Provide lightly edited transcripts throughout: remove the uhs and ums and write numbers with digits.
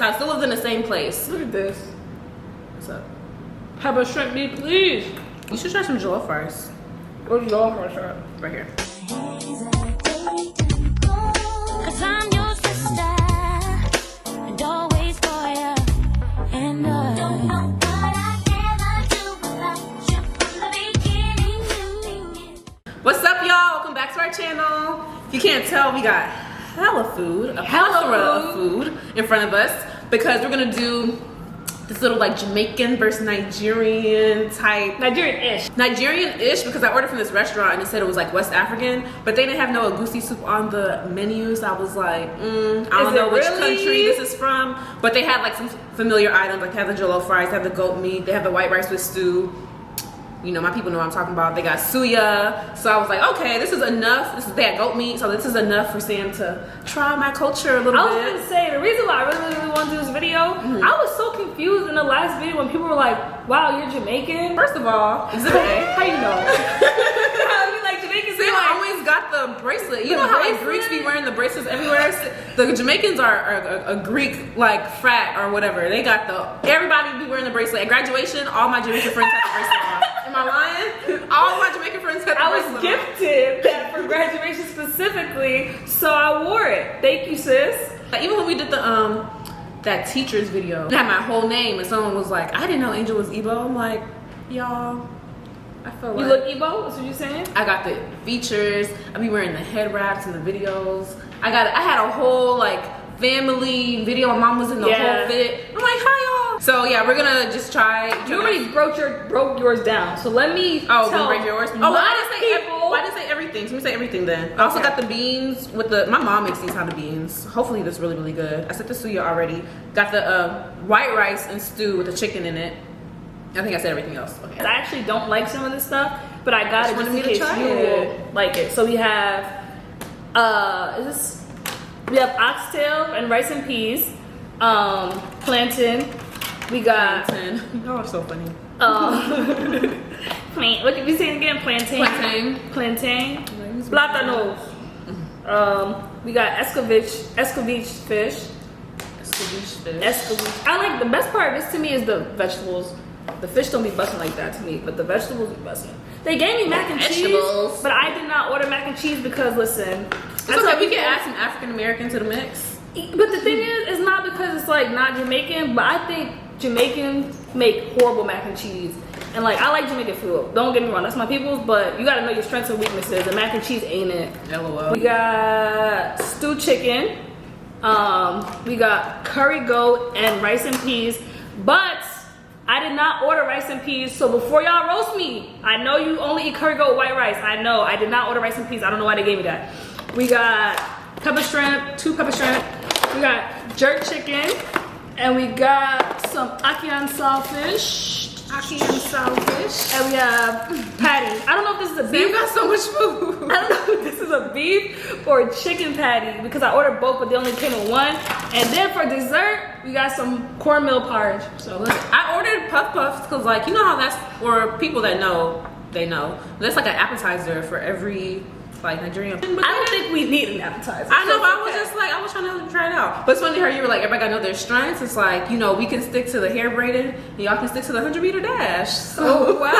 I still lived in the same place. Look at this. What's up? Have a shrimp meat, please. You should try some jollof rice. Where's your first shrimp? Right here. Cause I'm your sister and always for you. And I don't know what I'd ever do without you from the beginning. What's up, y'all? Welcome back to our channel. If you can't tell, we got hella food, a plethora of food in front of us because we're gonna do this little like Jamaican versus Nigerian type. Nigerian-ish. Nigerian-ish because I ordered from this restaurant and it said it was like West African, but they didn't have no agusi soup on the menu, so I was like, I don't know which country this is from. But they had like some familiar items, like they have the jollof rice, they have the goat meat, they have the white rice with stew. You know, my people know what I'm talking about. They got suya. So I was like, okay, this is enough. They had goat meat, so this is enough for Sam to try my culture a little bit. I was gonna say, the reason why I really want to do this video, I was so confused in the last video when people were like, wow, you're Jamaican? First of all, exhibit A. How you know? How you like Jamaicans? Sam always got the bracelet. You know how like Greeks be wearing the bracelets everywhere? The Jamaicans are a Greek like frat or whatever. They got everybody be wearing the bracelet. At graduation, all my Jamaican friends had the bracelet on. Am I lying? All my Jamaican friends had the bracelet on. I was gifted that for graduation specifically, so I wore it. Thank you, sis. Like, even when we did the that teacher's video, I had my whole name and someone was like, I didn't know Angel was Igbo. I'm like, y'all, I feel like you look Igbo. That's what you saying? I got the features. I be wearing the head wraps in the videos. I had a whole like family video. My mom was in the whole fit. I'm like, hi y'all. So yeah, we're gonna just try. You already broke yours down. So let me tell break yours. Oh, well, I didn't say everything. So let me say everything then. I also got the beans with my mom makes these kind of beans. Hopefully this is really, really good. I said the suya already. Got the white rice and stew with the chicken in it. I think I said everything else. Okay. I actually don't like some of this stuff, but I got it just in case you will like it. So we have we have oxtail and rice and peas, plantain. We got y'all are so funny. What did we say again? Plantain. Plátano. We got escovitch fish. I like the best part of this to me is the vegetables. The fish don't be busting like that to me, but the vegetables be busting. They gave me mac and cheese, but I did not order mac and cheese because listen, it's okay, we can add some African American to the mix. But the thing is, it's not because it's like not Jamaican, but I think Jamaicans make horrible mac and cheese. And like, I like Jamaican food. Don't get me wrong, that's my people's, but you gotta know your strengths and weaknesses, and mac and cheese ain't it. LOL. We got stewed chicken. We got curry goat and rice and peas, but I did not order rice and peas, so before y'all roast me, I know you only eat curry goat white rice. I know, I did not order rice and peas. I don't know why they gave me that. We got pepper shrimp, 2 pepper shrimp. We got jerk chicken, and we got some ackee and saltfish. And we have patty. I don't know if this is a beef. Sam got so much food. I don't know if this is a beef or a chicken patty because I ordered both, but they only came with one. And then for dessert, we got some cornmeal porridge. So I ordered puff puffs because, like, you know how that's for people that know, they know. That's like an appetizer for every like Nigerian. But I don't think we need an appetizer. I know, but I was just like, I was trying to try it out. But it's funny how you were like, everybody gotta know their strengths. It's like, you know, we can stick to the hair braiding and y'all can stick to the 100-meter dash. So. Oh wow.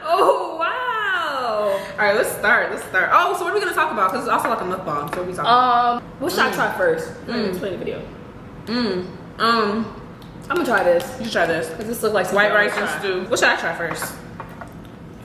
Oh wow. All right, let's start. Oh, so what are we gonna talk about? Because it's also like a mukbang. So what are we talking about? What should I try first? Explain the video. I'm gonna try this. You should try this. Cause this looks like white rice and stew. What should I try first?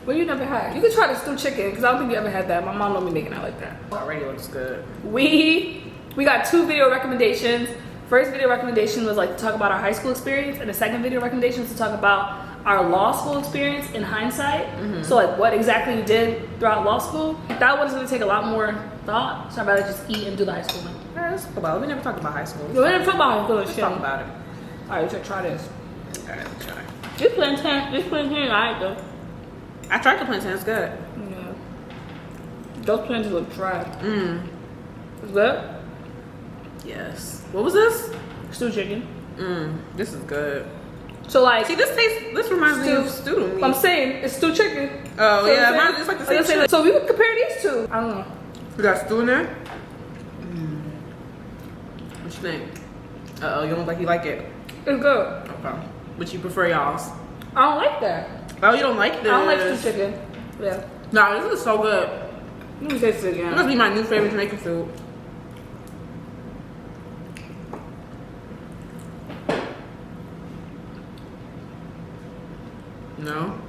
Well, you never had. You could try the stewed chicken because I don't think you ever had that. My mom don't be making it like that. Already looks good. We got 2 video recommendations. First video recommendation was like to talk about our high school experience, and the second video recommendation was to talk about our law school experience in hindsight. So like what exactly we did throughout law school. That one is going to take a lot more thought, so I'd rather just eat and do the high school one. All right, let's talk about it. We never talked about high school. We never talked about high school. Let's talk about it. All right, we should try this. All right, let's try. This plantain, alright though. I tried the plantain, it's good. Yeah. Those plantains look dry. Is that? Yes. What was this? Stewed chicken. This is good. So like, see, this reminds me of stew to me. I'm saying it's stewed chicken. Oh so yeah, it's like the same shit. So we would compare these two. I don't know. We got stew in there. What you think? Uh-oh, you don't like it? It's good. Okay. But you prefer y'all's? I don't like that. Oh, you don't like this? I don't like stew chicken. Yeah. No, this is so good. Let me taste it This again. must be my new favorite Jamaican food. No?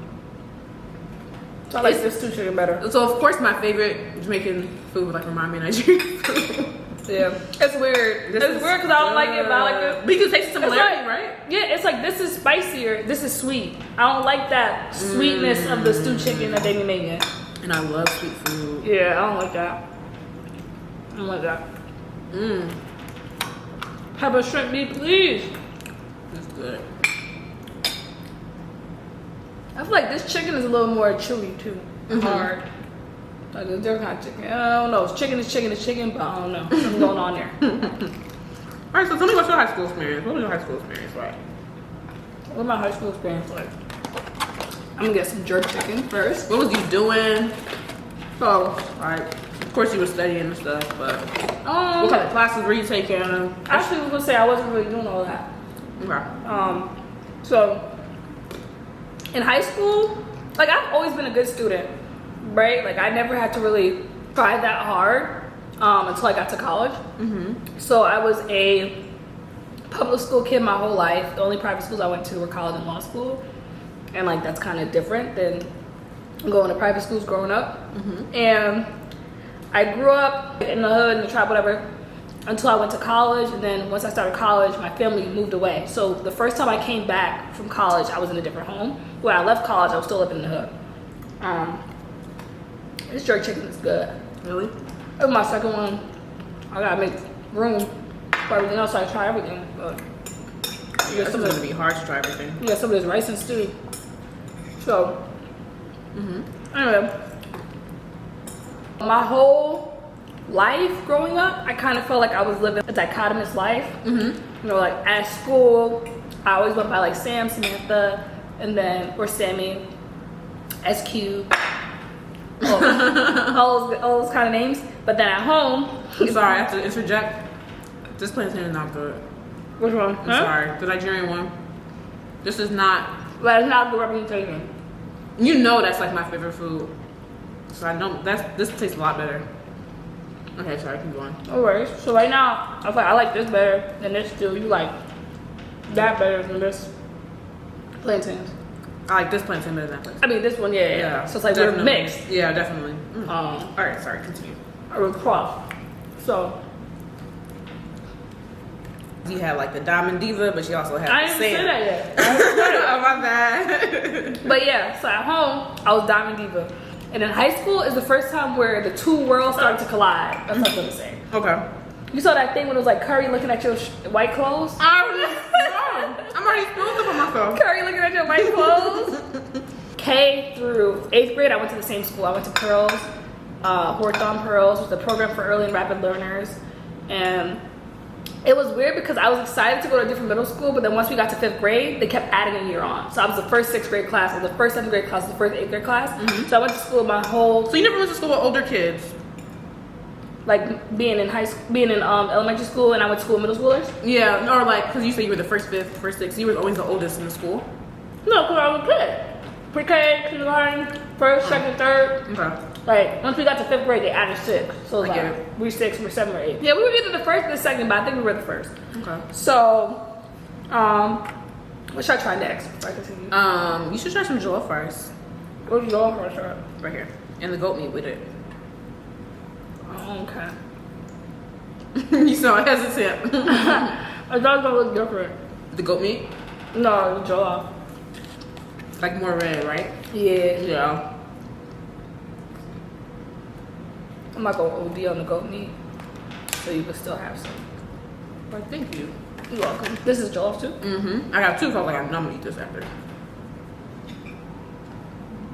I like this stew chicken better. So, of course, my favorite Jamaican food would like remind me of Nigerian food. Yeah. It's weird. It's weird because I don't like it, but I like it. But you can taste the similarity, like, right? Yeah, it's like this is spicier. This is sweet. I don't like that sweetness of the stew chicken that they be making. And I love sweet food. Yeah, I don't like that. I don't like that. Have a shrimp meat, please. That's good. I feel like this chicken is a little more chewy too. Hard. Like a different kind of chicken. I don't know. Chicken is chicken, but I don't know. What's going on there? Alright, so tell me what's your high school experience. What was your high school experience like? What's my high school experience like? I'm gonna get some jerk chicken first. What was you doing? So, Like, of course you were studying and stuff, but what kind of classes were you taking? actually, I was gonna say I wasn't really doing all that. Okay. So in high school, like I've always been a good student, right? Like I never had to really try that hard until I got to college. So I was a public school kid my whole life. The only private schools I went to were college and law school, and like that's kind of different than going to private schools growing up. And I grew up in the hood, in the tribe, whatever, until I went to college. And then once I started college, my family moved away. So the first time I came back from college, I was in a different home. When I left college, I was still living in the hood. This jerk chicken is good. Really? It was my second one. I gotta make room for everything else, so I try everything. But you get It's some of gonna this, be hard to try everything. you got some of this rice and stew. So, anyway, my whole life growing up, I kind of felt like I was living a dichotomous life. You know, like at school, I always went by like Sam, Samantha, and then or Sammy, SQ, all those kind of names. But then at home, I'm sorry, I have to interject. This plantain is not good. which one? I'm sorry. The Nigerian one. This is not. But it's not good representation. You know that's like my favorite food. So I don't. This tastes a lot better. Okay, sorry, keep going. No worries. So right now, I feel like I like this better than this stew. You like that better than this plantains. I like this plantain better than that place. I mean, this one, yeah. So it's like definitely. we're mixed. Yeah, definitely. All Um, right, sorry, continue. or we're crossed. So You had like the Diamond Diva, but you also had I the didn't say Sam. that yet. I didn't say that. Oh my bad. But yeah, so at home, I was Diamond Diva. And in high school is the first time where the two worlds started to collide. That's what I'm gonna say. Okay. You saw that thing when it was like Curry looking at your white clothes? I'm already spilled up on myself. Curry looking at your white clothes? K through 8th grade, I went to the same school. I went to Pearls, Hawthorne Pearls, which was a program for early and rapid learners. And it was weird because I was excited to go to a different middle school, but then once we got to 5th grade, they kept adding a year on. So I was the first 6th grade class, I was the first 7th grade class, the first 8th grade class. So I went to school my whole, So you never went to school with older kids? like being in high school, being in elementary school, and I went to school with middle schoolers. Yeah, or like, because you said you were the first 5th, first 6th. You were always the oldest in the school. No, because I was a kid. Pre-K, kindergarten, first, second, third. Okay. Like, once we got to 5th grade, they added 6. So it was I get like, it. we 6, we're 7 or 8. Yeah, we were either the first or the second, but I think we were the first. Okay. So, what should I try next before I continue? You should try some jollof rice. What's your first try? Right here. And the goat meat with it. Oh, okay. You sound hesitant. I thought it was gonna look different. The goat meat? No, the jollof. Like more red, right? Yeah. Yeah. I'm not gonna OD on the goat meat, so you can still have some. Well, thank you. You're welcome. This is jollof too? I got 2, so I was like, I'm gonna eat this after.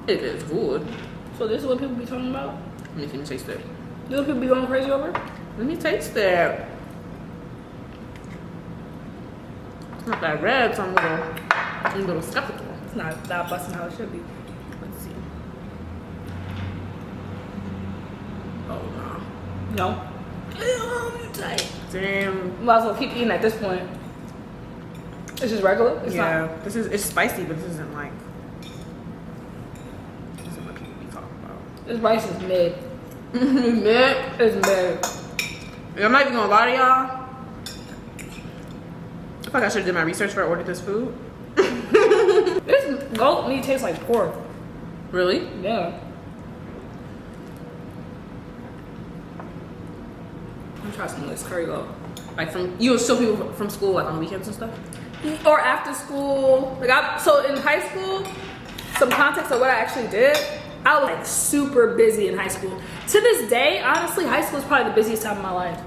It is good. So this is what people be talking about? Let me taste it. This is what people be going crazy over? Let me taste it. It's not that red, so I'm a little skeptical. It's not that busting how it should be. Let's see. Oh no. No. Ew, you tight. Damn. Might as well keep eating at this point. It's just regular. It's yeah, not. it's spicy, but this isn't like. This isn't what people be talking about. This rice is mid. Mid. It's mid. I'm not even gonna lie to y'all. I feel like I should have did my research before I ordered this food. This goat meat tastes like pork. Really? Yeah. I'm trying some of this curry goat. Like you would show people from school like on weekends and stuff? Or after school. So in high school, some context of what I actually did, I was like super busy in high school. To this day, honestly, high school is probably the busiest time of my life.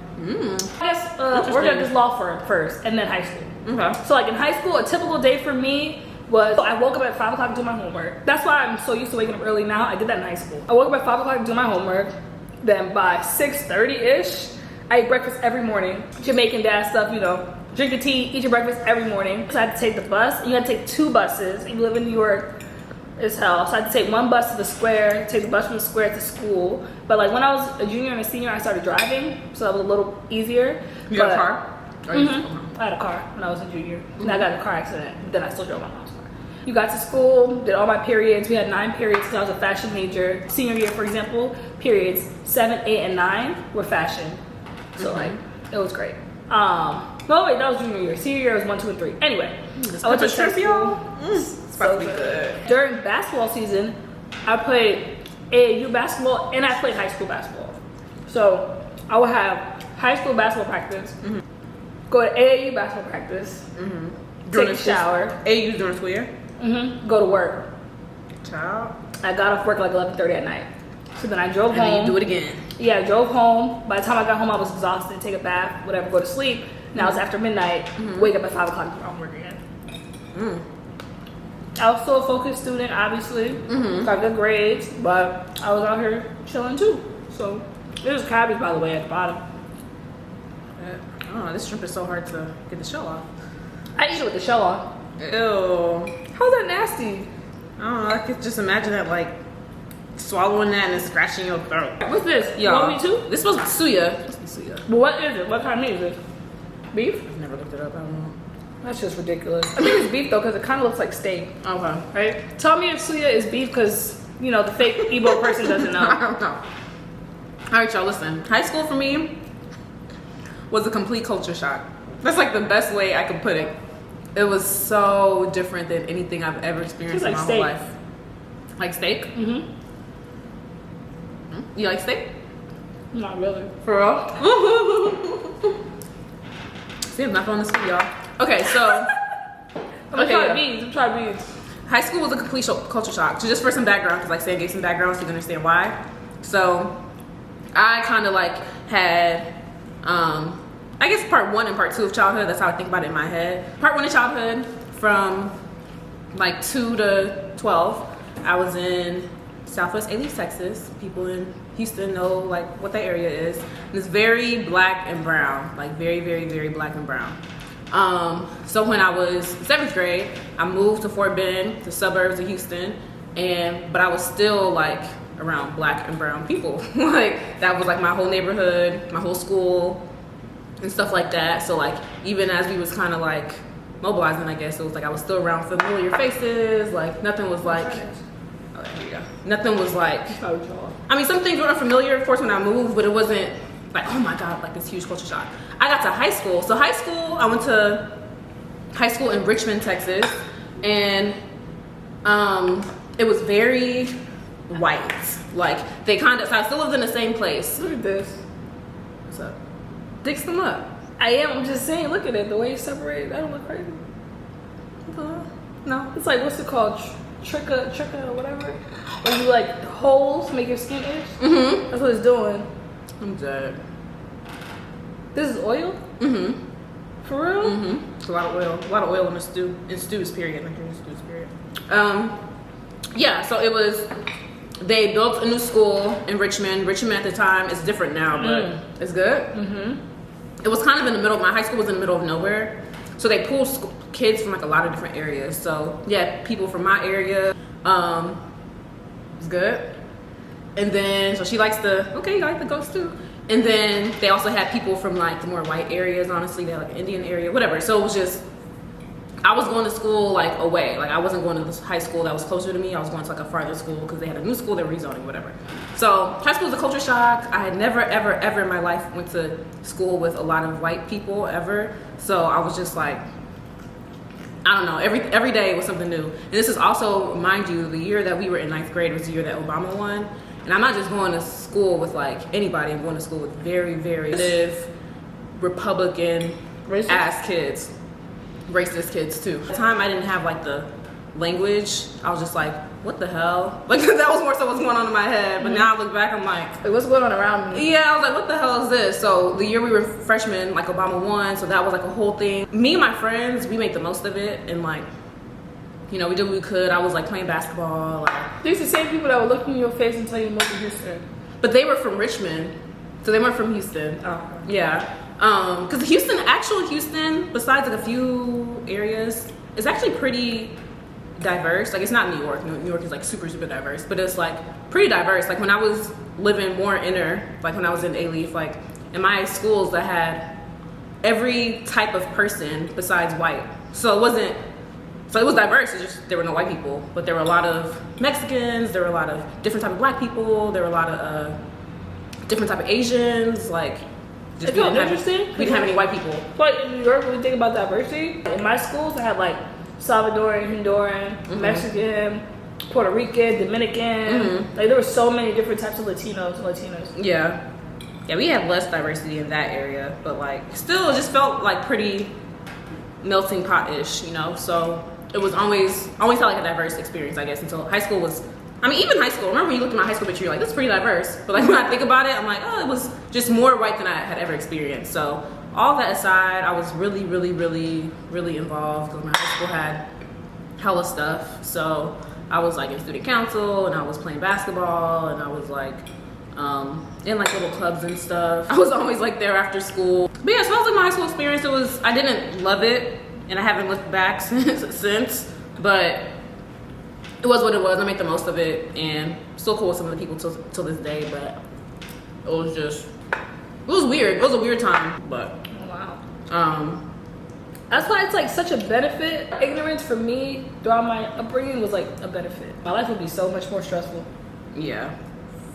I guess worked at this law firm first and then high school. Okay. So like in high school, a typical day for me was I woke up at 5 o'clock to do my homework. That's why I'm so used to waking up early now. I did that in high school. I woke up at 5 o'clock to do my homework. Then by 6:30-ish, I ate breakfast every morning. Jamaican dad stuff, you know. Drink your tea, eat your breakfast every morning. So I had to take the bus. You had to take 2 buses. You live in New York, it's hell. So I had to take 1 bus to the square, take the bus from the square to school. But like when I was a junior and a senior, I started driving. So that was a little easier. You got a car? I had a car when I was a junior. And I got in a car accident. But then I still drove my mom's car. You got to school, did all my periods. We had 9 periods because I was a fashion major. Senior year, for example, periods 7, 8, and 9 were fashion. So like, it was great. No wait, that was junior year. Senior year was 1, 2, and 3. Anyway, I went to shrimp, school. y'all. It's about to be good. During basketball season, I played AAU basketball and I played high school basketball. So I would have high school basketball practice, go to AAU basketball practice, take a shower. AAU during school year? Go to work. Child. I got off work like 11:30 at night. So then I drove home. And then you do it again. Yeah, I drove home. By the time I got home, I was exhausted. Take a bath, whatever, go to sleep. Now it's after midnight. Wake up at 5 o'clock to do homework again. I was still a focused student, obviously. Got good grades, but I was out here chilling too. So there's cabbage, by the way, at the bottom. Oh, this shrimp is so hard to get the shell off. I eat it with the shell on. Ew. How's that nasty? I don't know. I could just imagine that, like, swallowing that and then scratching your throat. What's this? You Y'all, want me too? this supposed to be suya. It's supposed to be suya. But what is it? What kind of meat is this? Beef? I've never looked it up. I don't know. That's just ridiculous. I think it's beef though, because it kind of looks like steak. Okay. Right? Tell me if suya is beef, because you know the fake Igbo person doesn't know. I don't know. All right, y'all. Listen. High school for me was a complete culture shock. That's like the best way I could put it. It was so different than anything I've ever experienced in my whole life. Like steak? You like steak? Not really. For real? See, I'm not on this food, y'all. Okay, so. I'm trying beans. High school was a complete culture shock. So just for some background, because like Sam gave some background so you can understand why. So I kind of like had, I guess part 1 and part 2 of childhood. That's how I think about it in my head. Part 1 of childhood, from like 2 to 12, I was in Southwest Alice, Texas. People in Houston know like what that area is. And it's very black and brown, like very, very, very black and brown. So when I was 7th grade, I moved to Fort Bend, the suburbs of Houston, but I was still like around black and brown people. Like that was like my whole neighborhood, my whole school, and stuff like that. So like even as we was kind of like mobilizing, I guess it was like I was still around familiar faces. Like nothing was like. Oh, here we go. Nothing was like. I mean, some things were unfamiliar, of course, when I moved, but it wasn't like, oh my God, like this huge culture shock. I got to high school. So high school, I went to high school in Richmond, Texas, and it was very white. Like they kind of, so I still lived in the same place. Look at this. What's up? Dicks them up. I am. I'm just saying. Look at it. The way it's separated. I don't look crazy. No. It's like, what's it called? Tricka or whatever. When you like holes make your skin itch. That's what it's doing. I'm dead. This is oil? For real? It's a lot of oil. A lot of oil in the stew. In stews, period. Nigerian stews, period. Yeah, so it was, they built a new school in Richmond. Richmond at the time, it's different now, but it's good. It was kind of in the middle, my high school was in the middle of nowhere. So they pulled kids from like a lot of different areas. So yeah, people from my area, it's good. And then, so she likes okay, you like the ghost too. And then they also had people from like the more white areas, honestly. They had like an Indian area, whatever. So it was just I was going to school like away. Like I wasn't going to this high school that was closer to me. I was going to like a farther school because they had a new school, they were rezoning, whatever. So high school was a culture shock. I had never, ever, ever in my life went to school with a lot of white people ever. So I was just like, I don't know, every day was something new. And this is also, mind you, the year that we were in 9th grade was the year that Obama won. And I'm not just going to school with like anybody. I'm going to school with very, very Republican ass kids. Racist kids too. At the time I didn't have like the language. I was just like, what the hell? Like that was more so what's going on in my head. But now I look back, I'm like, what's going on around me? Yeah, I was like, what the hell is this? So the year we were freshmen, like Obama won, so that was like a whole thing. Me and my friends, we made the most of it, and like, you know, we did what we could. I was like playing basketball. Like, These are the same people that would look in your face and tell you to move to Houston. But they were from Richmond, so they weren't from Houston. Oh. Yeah. Because actual Houston, besides like a few areas, is actually pretty diverse. Like it's not New York. New York is like super, super diverse, but it's like pretty diverse. Like when I was living more inner, like when I was in A-Leaf, like in my schools that had every type of person besides white. So it was diverse. It's just there were no white people, but there were a lot of Mexicans. There were a lot of different type of black people. There were a lot of different type of Asians. Like. It's really interesting. We didn't have any white people. Like in New York, when we think about diversity, in my schools, I had like Salvadoran, Honduran, Mexican, Puerto Rican, Dominican. Like there were so many different types of Latinos and Latinas. Yeah, we had less diversity in that area, but like still, it just felt like pretty melting pot-ish, you know. So it was always felt like a diverse experience, I guess, until high school was. I mean, even high school. Remember when you looked at my high school picture, you're like, that's pretty diverse. But like when I think about it, I'm like, oh, it was just more white than I had ever experienced. So all that aside, I was really, really, really, really involved because my high school had hella stuff. So I was like in student council, and I was playing basketball, and I was like in like little clubs and stuff. I was always like there after school. But yeah, so that was like my high school experience. I didn't love it, and I haven't looked back since, but it was what it was. I made the most of it, and still cool with some of the people till this day. But it was weird. It was a weird time, but wow. That's why it's like such a benefit. Ignorance for me throughout my upbringing was like a benefit. My life would be so much more stressful. Yeah,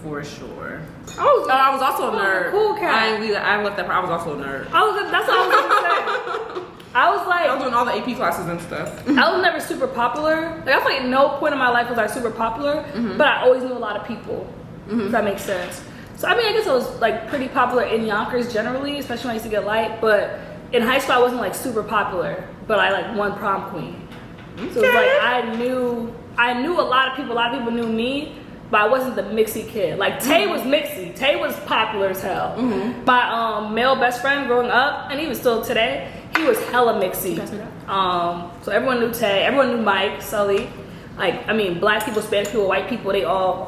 for sure. I was also a nerd. Cool cat. I left that part. I was also a nerd. That's what I was gonna say. I was doing all the AP classes and stuff. I was never super popular. Like I feel like no point in my life was I super popular, but I always knew a lot of people. If that makes sense. So I mean, I guess I was like pretty popular in Yonkers generally, especially when I used to get light. But in high school, I wasn't like super popular, but I like won prom queen. Okay. So it was like I knew a lot of people. A lot of people knew me, but I wasn't the mixy kid. Like Tay was mixy. Tay was popular as hell. My male best friend growing up, and even still today, he was hella mixy. So everyone knew Tay. Everyone knew Mike, Sully. Like I mean, black people, Spanish people, white people.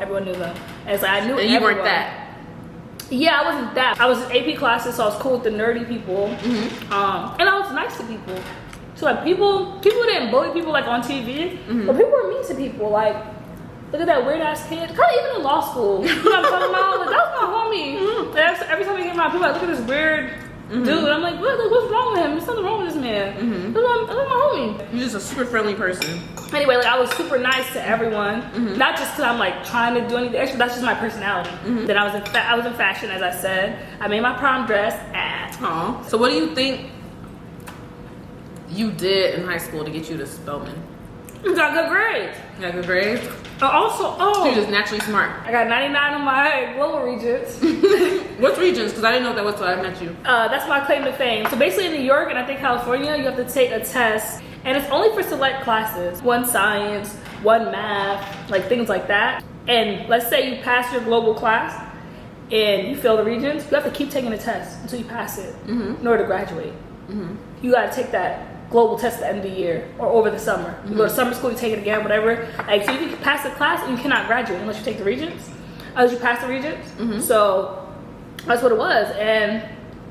Everyone knew them. And it's like I knew. And you weren't that. Yeah, I wasn't that. I was in AP classes, so I was cool with the nerdy people, and I was nice to people. So like people didn't bully people like on TV, but people were mean to people. Like, look at that weird ass kid. Kind of even in law school. You know what I'm talking about? Like, that was my homie. Like, every time we get around, people are like, look at this weird dude. And I'm like, what's wrong with him? There's something wrong with this man. That's my homie. You're just a super friendly person. Anyway, like I was super nice to everyone, not just because I'm like trying to do anything extra. That's just my personality. Then I was in fashion, as I said. I made my prom dress. So what do you think you did in high school to get you to Spelman? I got good grades. You got good grades? So you're just naturally smart. I got 99 on my global regents. What's regents? Because I didn't know that was till I met you. That's my claim to fame. So basically in New York and I think California, you have to take a test. And it's only for select classes. 1 science, 1 math, like things like that. And let's say you pass your global class and you fail the regents, you have to keep taking the test until you pass it in order to graduate. You gotta take that global test at the end of the year or over the summer. You go to summer school, you take it again, whatever. Like, so you can pass the class and you cannot graduate unless you take the regents, unless you pass the regents. So that's what it was. And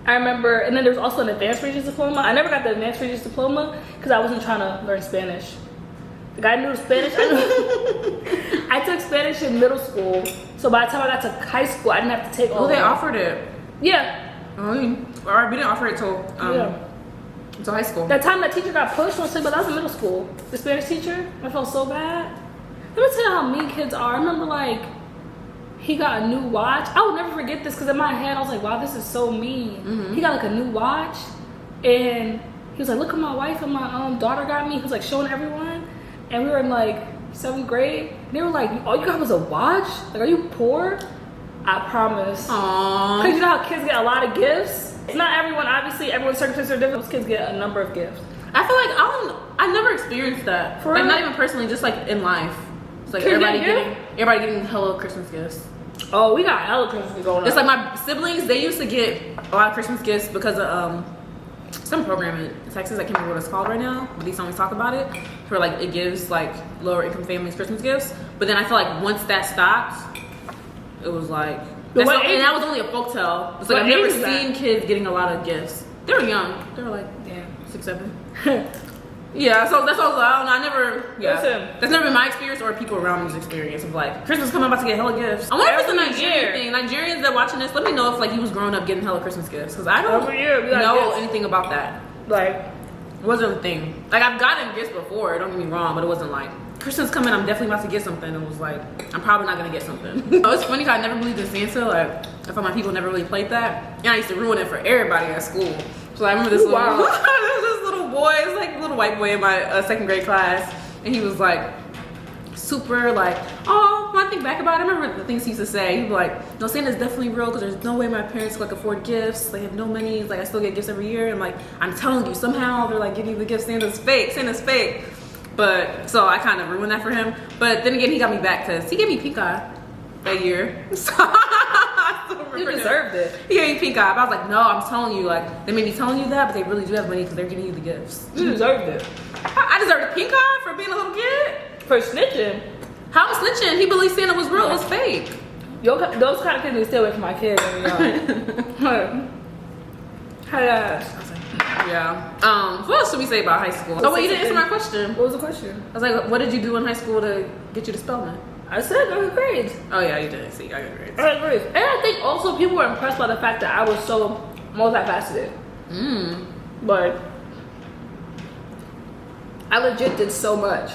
I remember, and then there's also an advanced regents diploma. I never got the advanced regents diploma because I wasn't trying to learn Spanish. Like I knew Spanish. I took Spanish in middle school, so by the time I got to high school, I didn't have to take all. They offered it. Yeah. All right, we didn't offer it till So high school. That time that teacher got pushed on, but that was in middle school. The Spanish teacher, I felt so bad. Let me tell you how mean kids are. I remember like he got a new watch. I will never forget this because in my head I was like, wow, this is so mean. He got like a new watch, and he was like, look what my wife and my daughter got me. He was like showing everyone, and we were in like 7th grade. They were like, all you got was a watch? Like, are you poor? I promise. Aww. Because you know how kids get a lot of gifts? It's not everyone, obviously, everyone's circumstances are different. Those kids get a number of gifts. I feel like I never experienced that. For like, real? not even personally, just like in life. It's like Kids everybody get getting hello Christmas gifts. Oh, we got hella Christmas going on. It's like my siblings, they used to get a lot of Christmas gifts because of some program in Texas. I can't remember what it's called right now, but these always talk about it. For like, it gives like lower income families Christmas gifts. But then I feel like once that stopped, it was like, and that was only a folktale. It's like I've never seen kids getting a lot of gifts. They were young. They were like, damn, 6, 7. Yeah, so that's also, I never, Listen. That's never been my experience or people around me's experience of like, Christmas coming, about to get hella gifts. I wonder if it's a Nigerian thing. Nigerians that watching this, let me know if like he was growing up getting hella Christmas gifts. Because I don't know anything about that. Like, it wasn't a thing. Like, I've gotten gifts before, don't get me wrong, but it wasn't like, Christmas coming, I'm definitely about to get something. It was like, I'm probably not gonna get something. It's funny because I never believed in Santa. Like, I thought my people never really played that. And I used to ruin it for everybody at school. So I remember this there was this little boy, it was like a little white boy in my 2nd grade class. And he was like, super like, oh, when I think back about it, I remember the things he used to say. He'd be like, no, Santa's definitely real because there's no way my parents could like afford gifts. They have no money. Like, I still get gifts every year. And like, I'm telling you, somehow they're like giving you the gift. Santa's fake. Santa's fake. But so I kind of ruined that for him. But then again, he got me back because he gave me pink eye that year. So I still remember you deserved it. He gave me pink eye. But I was like, no, I'm telling you, like, they made me telling you that, but they really do have money because they're giving you the gifts. You deserved it. I deserved a pink eye for being a little kid. For snitching. How was snitching? He believed Santa was real. It was fake. Yo, those kind of kids need to stay away from my kids. Yeah. What else should we say about high school? Oh wait, you didn't answer my question. What was the question? I was like, what did you do in high school to get you to Spelman? I said I got grades. Oh yeah, you did. See, I got grades. I got grades. And I think also people were impressed by the fact that I was so multifaceted. But I legit did so much.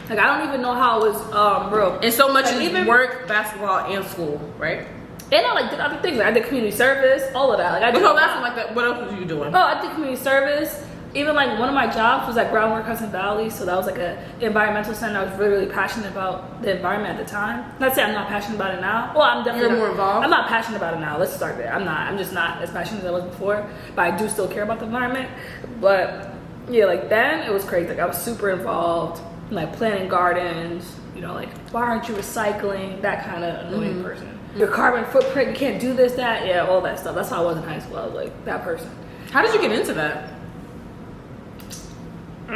Like, I don't even know how it was real. And so much like, is even work, basketball, and school, right? And I like did other things. Like, I did community service, all of that. Like, I did. Like that. What else was you doing? Oh, I did community service. Even like one of my jobs was at Groundwork Hudson Valley, so that was like an environmental center. I was really, really passionate about the environment at the time. Not saying I'm not passionate about it now. Well, I'm definitely more involved. I'm not passionate about it now. Let's start there. I'm not. I'm just not as passionate as I was before. But I do still care about the environment. But yeah, like then it was crazy. Like I was super involved, like planting gardens. You know, like why aren't you recycling? That kind of annoying person. Your carbon footprint. You can't do this, that. Yeah, all that stuff. That's how I was in high school. I was like that person. How did you get into that? So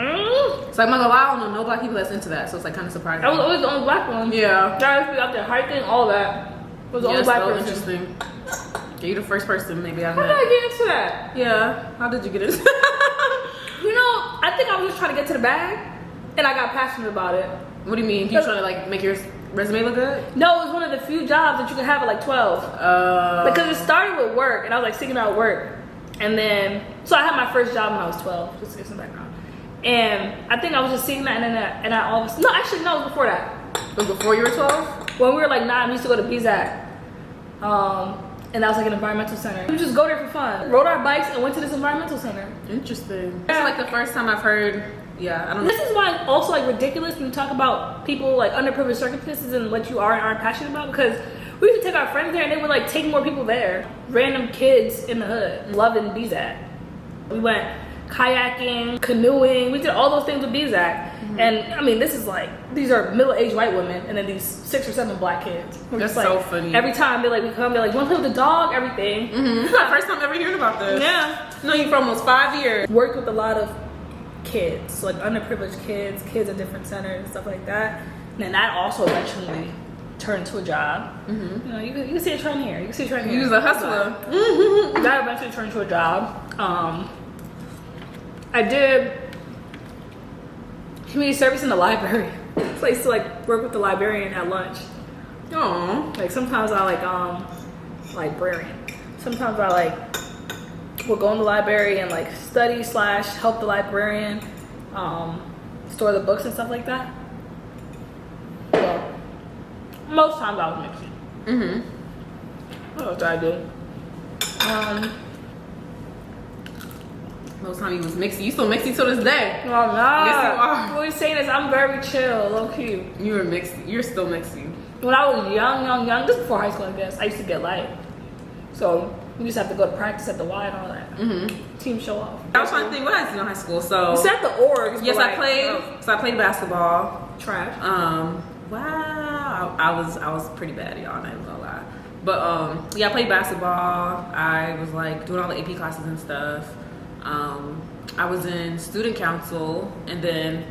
I'm not gonna lie, I don't know no black people that's into that, so it's like kind of surprising. I was always the only black one. Yeah. Guys be out there hiking, all that. I was the only black person. Interesting. Yeah, you're the first person maybe I've How met. did I get into that? Yeah. How did you get into You know, I think I was just trying to get to the bag, and I got passionate about it. What do you mean? You trying to like make your resume look good? No, it was one of the few jobs that you could have at like 12. Because it started with work, and I was like seeking out work. And then, so I had my first job when I was 12, just to get some background. And I think I was just seeing that, and I always, no, actually, no, it was before that. It was before you were 12? When we were like 9, we used to go to BZAC. And that was like an environmental center. We just go there for fun. Rode our bikes and went to this environmental center. Interesting. This is like the first time I've heard, yeah, I don't know. This is why also like ridiculous when you talk about people like underprivileged circumstances and what you are and aren't passionate about, because we used to take our friends there and they would like take more people there. Random kids in the hood loving BZAC. We went kayaking, canoeing, we did all those things with BZAC. And I mean, this is like, these are middle-aged white women and then these 6 or 7 black kids. We're That's just, so like, funny. Every time we come, they're like, you wanna play with the dog? Everything. This is the first time I've ever heard about this. Yeah. Known you for almost 5 years. Worked with a lot of kids, like underprivileged kids in different centers and stuff like that. And then that also eventually turned into a job. You know, you can see a trend here. You can see a trend here. You was a hustler. That eventually turned into a job. I did community service in the library. Place to like work with the librarian at lunch. Aww. Like sometimes I librarian. Sometimes I would go in the library and like study / help the librarian store the books and stuff like that. So most times I was mixing. What else did I do? Most time you was mixy. You still mixy to this day. Oh no. Yes, you are. What you're saying is I'm very chill, low key. You were mixy. You're still mixy. When I was young, just before high school, I guess, I used to get light. So we just have to go to practice at the Y and all that. Team show off. I was trying to think what I did in high school. So You said the orgs. yes, but I played. So I played basketball. Trash. Wow. I was pretty bad, y'all. I'm not even gonna lie. But yeah, I played basketball. I was like doing all the AP classes and stuff. I was in student council, and then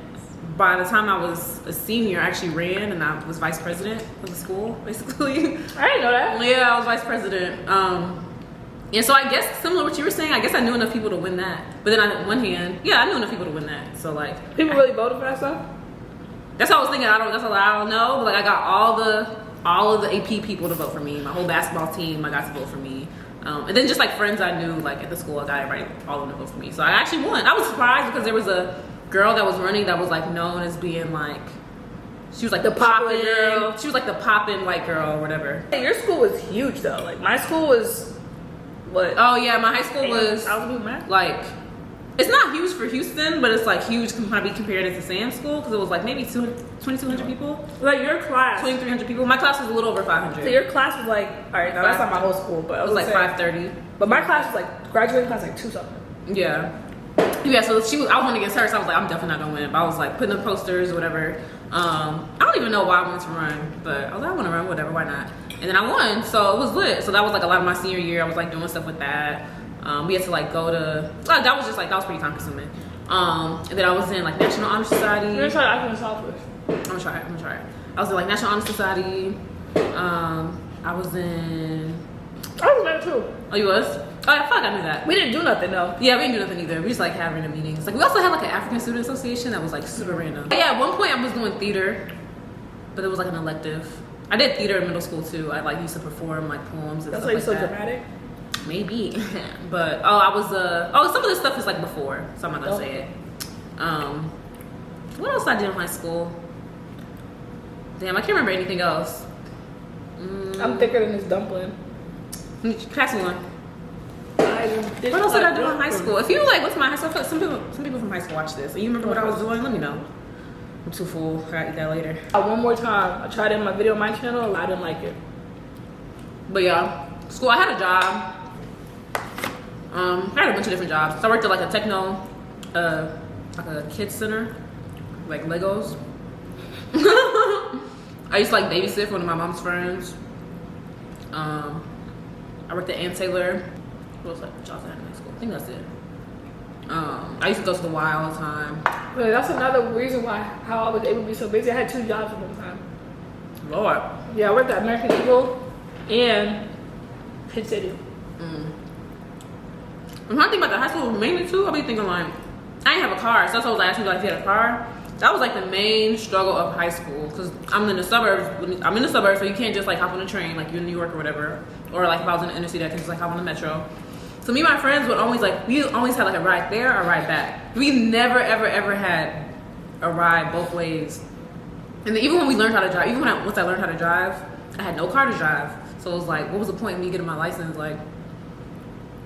by the time I was a senior, I actually ran, and I was vice president of the school, basically. I didn't know that. Yeah, I was vice president. And so I guess similar to what you were saying, I guess I knew enough people to win that. But then on one hand, yeah, I knew enough people to win that. So like, People really voted for that stuff? that's what I was thinking. I don't know, but like I got all of the AP people to vote for me. My whole basketball team, I got to vote for me. And then just like friends I knew like at the school, I got everybody, all of them to vote for me. So I actually won. I was surprised because there was a girl that was running that was like known as being like, she was like the popular poppin' girl. She was like the poppin' white girl or whatever. Hey, your school was huge though. Like my school was what? Oh yeah, my high school was 8,000 people max? like, it's not huge for Houston, but it's like huge can probably be compared to Sam school because it was like maybe 2,200 people, Like your class. 2,300 people. My class was a little over 500. So your class was like, all right, now that's not my whole school, but It was like 530. But my class was like graduating class like 2 something. Yeah. So I was running against her, so I was like, I'm definitely not gonna win. But I was like putting up posters or whatever. I don't even know why I wanted to run, but I was like, I want to run, whatever, why not? And then I won, so it was lit. So that was like a lot of my senior year. I was like doing stuff with that. We had to like go to, like, that was pretty time consuming. And then I was in like National Honor Society. You're gonna try to act in Southwest. I'm gonna try it. I was in like National Honor Society. I was in. I was there too. Oh, you was? Oh, I thought I knew that. We didn't do nothing though. Yeah, we didn't do nothing either. We just like had random meetings. Like we also had like an African Student Association that was like super random. Yeah, at one point I was doing theater, but it was like an elective. I did theater in middle school too. I like used to perform like poems and That's stuff why you're so that. dramatic. Maybe, but I was some of this stuff is like before, so I'm not gonna say it. What else I did in high school? Damn, I can't remember anything else. I'm thicker than this dumpling. Pass me one. What else did I do in high school? If you like, what's my high school? Some people from high school watch this. And you remember what I was doing? Let me know. I'm too full. I gotta eat that later. One more time. I tried it in my video on my channel. I didn't like it. But yeah, school. I had a job. I had a bunch of different jobs. So I worked at like a techno, like a kids center, like Legos. I used to like babysit for one of my mom's friends. I worked at Ann Taylor. What else like jobs I had in high school? I think that's it. I used to go to the Y all the time. But that's another reason why how I was able to be so busy. I had 2 jobs at one time. Lord. Yeah, I worked at American Eagle and Pitt City. I'm trying to think about the high school mainly too. I'll be thinking like, I didn't have a car, so that's what I was asking like if you had a car. That was like the main struggle of high school because I'm in the suburbs. I'm in the suburbs, so you can't just like hop on a train like you're in New York or whatever. Or like if I was in the inner city, I can just like hop on the metro. So me and my friends would always like, we always had like a ride there or a ride back. We never ever had a ride both ways. And then even when we learned how to drive, once I learned how to drive, I had no car to drive. So it was like, what was the point of me getting my license? Like,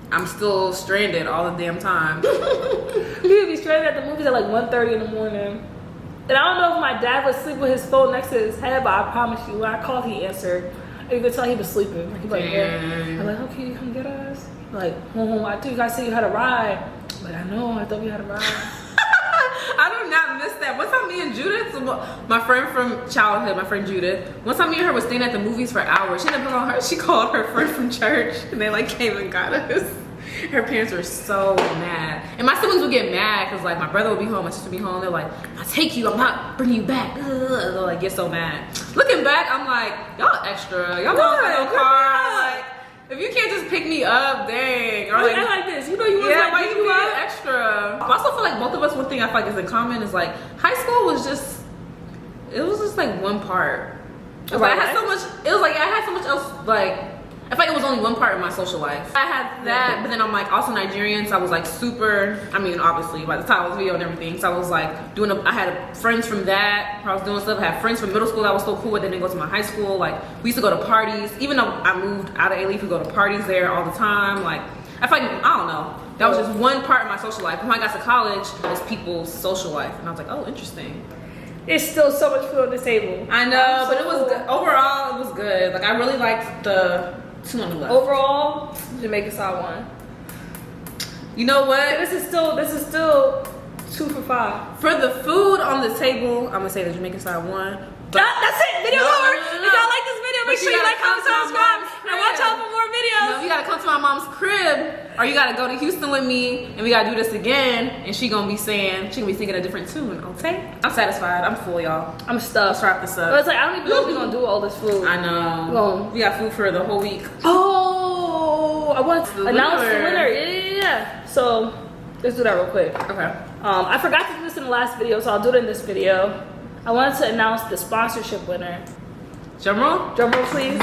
I'm still stranded all the damn time. We would be stranded at the movies at like 1:30 in the morning. And I don't know if my dad was sleeping with his phone next to his head, but I promise you, when I called, he answered. And you could tell he was sleeping. Like, he was like, yeah. I'm like, okay, you come get us? Like, I thought you guys said you had a ride. I'm like, I know, I thought we had a ride. I do not miss that. One time me and Judith, my friend from childhood, my friend Judith, one time me and her was staying at the movies for hours. She called her friend from church and they like came and got us. Her parents were so mad. And my siblings would get mad because like my brother would be home, my sister would be home. They're like, I'll take you, I'm not bringing you back. They'll like get so mad. Looking back, I'm like, y'all extra. Y'all don't have no car. Like, if you can't just pick me up, dang. Or like, I like this. You know you want yeah, to why like, you get extra? I also feel like both of us, one thing I feel like is in common is like high school was just, it was just like one part. It was like I had so much else like I feel like it was only one part of my social life. I had that, but then I'm like also Nigerian, so I was like super, I mean, obviously by the time I was video and everything, so I was like I had friends from that, I was doing stuff, I had friends from middle school that I was so cool with, that didn't go to my high school. Like, we used to go to parties, even though I moved out of LA, we go to parties there all the time. Like, I feel like, I don't know, that was just one part of my social life. When I got to college, it was people's social life, and I was like, oh, interesting. It's still so much food on the table. I know, but it was good. Overall, it was good. Like, I really liked the 2 on the left. Overall, Jamaican style won. You know what? This is still 2 for 5. For the food on the table, I'm gonna say the Jamaican style won. But That's it. Video's over. If y'all like this video, make sure you like, comment, subscribe, and watch out for more videos. No, you gotta come to my mom's crib, or you gotta go to Houston with me, and we gotta do this again. And she gonna be singing a different tune. Okay? I'm satisfied. I'm full, y'all. I'm stuffed. Let's wrap this up. But it's like, I don't even know if we're gonna do all this food. I know. We got food for the whole week. Oh, I want to announce the winner. Yeah. So let's do that real quick. Okay. I forgot to do this in the last video, so I'll do it in this video. I wanted to announce the sponsorship winner. Drum roll? Drum roll, please.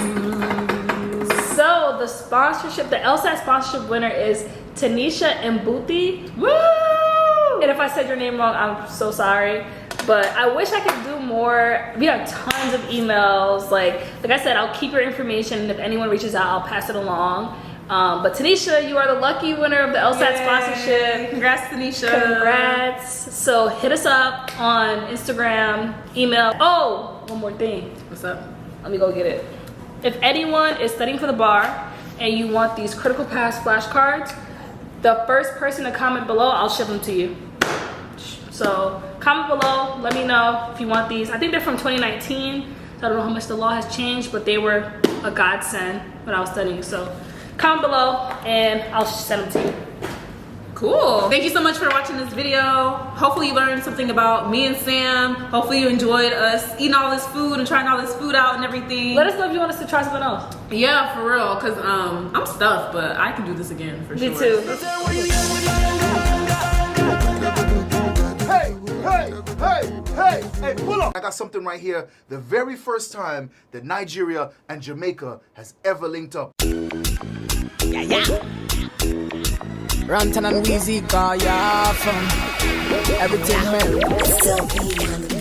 So the LSAT sponsorship winner is Tanisha Mbuti. Woo! And if I said your name wrong, I'm so sorry. But I wish I could do more. We have tons of emails. Like I said, I'll keep your information, and if anyone reaches out, I'll pass it along. But Tanisha, you are the lucky winner of the LSAT sponsorship. Congrats, Tanisha. Congrats. So hit us up on Instagram, email. Oh, one more thing. What's up? Let me go get it. If anyone is studying for the bar and you want these Critical Pass flashcards, the first person to comment below, I'll ship them to you. So comment below, let me know if you want these. I think they're from 2019, so I don't know how much the law has changed, but they were a godsend when I was studying. So comment below and I'll send them to you. Cool. Thank you so much for watching this video. Hopefully you learned something about me and Sam. Hopefully you enjoyed us eating all this food and trying all this food out and everything. Let us know if you want us to try something else. Yeah, for real, because I'm stuffed, but I can do this again for sure. Me too. Hey, pull up. I got something right here. The very first time that Nigeria and Jamaica has ever linked up. Rantan and Weezy, call ya from everything well.